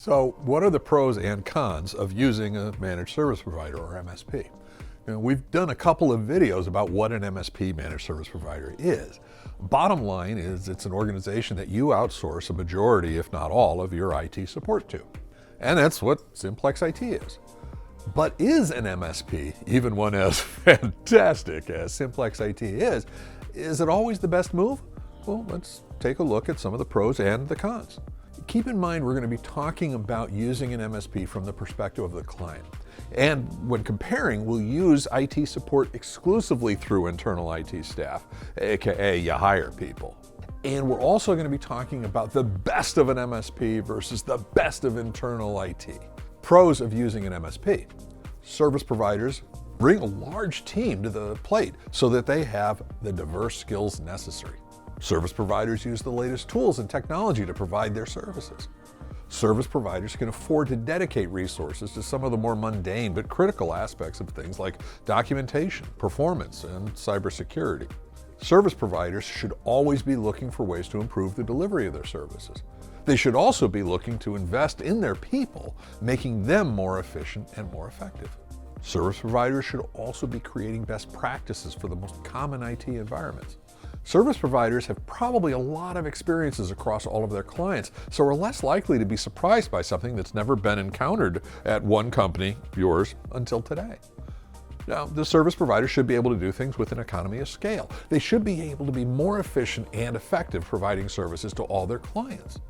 So what are the pros and cons of using a managed service provider or MSP? We've done a couple of videos about what an MSP, managed service provider, is. Bottom line is it's an organization that you outsource a majority, if not all, of your IT support to. And that's what Simplex-IT is. But is an MSP, even one as fantastic as Simplex-IT is it always the best move? Well, let's take a look at some of the pros and the cons. Keep in mind, we're going to be talking about using an MSP from the perspective of the client. And when comparing, we'll use IT support exclusively through internal IT staff, aka you hire people. And we're also going to be talking about the best of an MSP versus the best of internal IT. Pros of using an MSP. Service providers bring a large team to the plate so that they have the diverse skills necessary. Service providers use the latest tools and technology to provide their services. Service providers can afford to dedicate resources to some of the more mundane but critical aspects of things like documentation, performance, and cybersecurity. Service providers should always be looking for ways to improve the delivery of their services. They should also be looking to invest in their people, making them more efficient and more effective. Service providers should also be creating best practices for the most common IT environments. Service providers have probably a lot of experiences across all of their clients, so are less likely to be surprised by something that's never been encountered at one company, yours, until today. Now, the service provider should be able to do things with an economy of scale. They should be able to be more efficient and effective providing services to all their clients.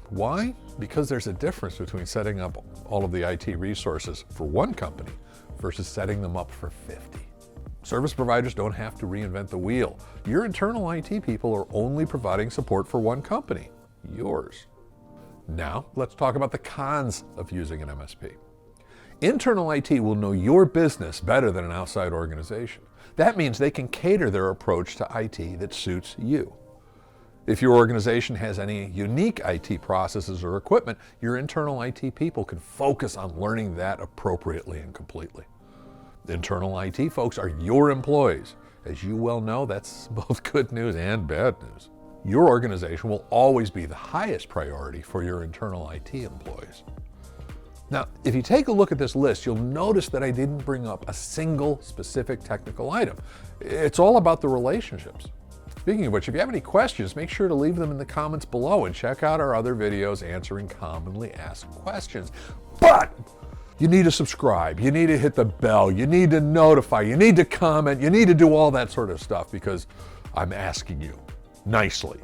Why? Because there's a difference between setting up all of the IT resources for one company versus setting them up for 50. Service providers don't have to reinvent the wheel. Your internal IT people are only providing support for one company, yours. Now, let's talk about the cons of using an MSP. Internal IT will know your business better than an outside organization. That means they can cater their approach to IT that suits you. If your organization has any unique IT processes or equipment, your internal IT people can focus on learning that appropriately and completely. Internal IT folks are your employees. As you well know, that's both good news and bad news. Your organization will always be the highest priority for your internal IT employees. Now, if you take a look at this list, you'll notice that I didn't bring up a single specific technical item. It's all about the relationships. Speaking of which, if you have any questions, make sure to leave them in the comments below and check out our other videos answering commonly asked questions. But you need to subscribe, you need to hit the bell, you need to notify, you need to comment, you need to do all that sort of stuff because I'm asking you nicely.